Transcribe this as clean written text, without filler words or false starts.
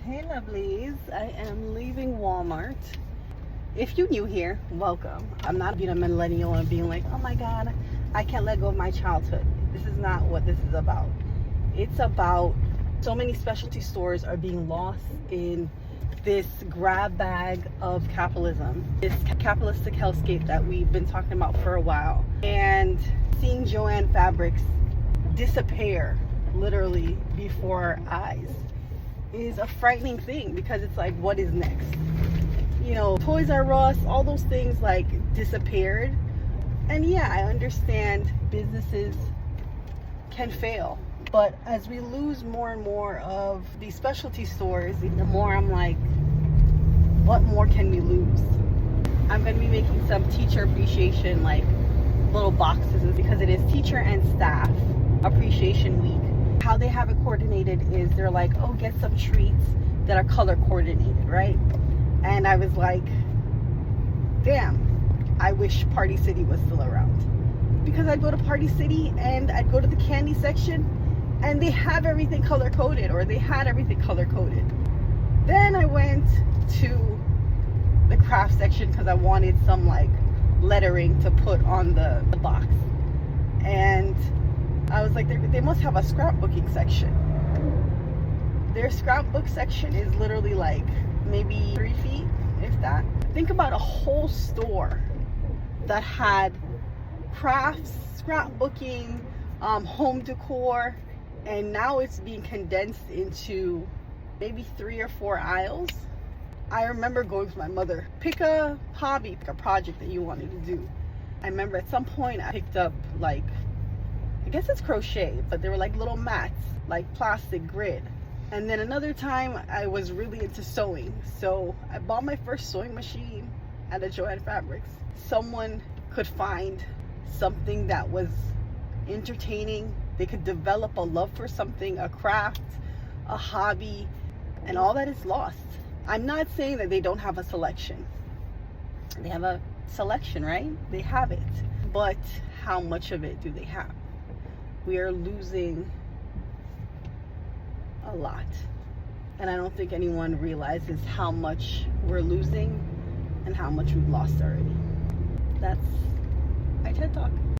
Hey lovelies, I am leaving Walmart. If you're new here, welcome. I'm not being a millennial and being like, oh my god, I can't let go of my childhood. This is not what this is about. It's about so many specialty stores are being lost in this grab bag of capitalism, this capitalistic hellscape that we've been talking about for a while. And seeing Joann fabrics disappear literally before our eyes is a frightening thing, because it's like, what is next? You know, Toys R Us, all those things like disappeared. And yeah, I understand businesses can fail, but as we lose more and more of these specialty stores, the more I'm like, what more can we lose? I'm going to be making some teacher appreciation like little boxes, because it is teacher and staff appreciation week. How they have it coordinated is they're like, oh, get some treats that are color coordinated, right? And I was like, damn, I wish Party City was still around, because I'd go to Party City and I'd go to the candy section and they have everything color coded, or they had everything color coded. Then I went to the craft section because I wanted some like lettering to put on the box, and I was like, they must have a scrapbooking section. Their scrapbook section is literally like maybe 3 feet, if that. Think about a whole store that had crafts, scrapbooking, home decor, and now it's being condensed into maybe 3 or 4 aisles. I remember going to my mother, pick a hobby, pick a project that you wanted to do. I remember at some point I picked up like, I guess it's crochet, but they were like little mats, like plastic grid. And then another time I was really into sewing, so I bought my first sewing machine at a Joann Fabrics. Someone could find something that was entertaining. They could develop a love for something, a craft, a hobby, and all that is lost. I'm not saying that they don't have a selection. They have a selection, right? They have it. But how much of it do they have? We are losing a lot. And I don't think anyone realizes how much we're losing and how much we've lost already. That's my TED Talk.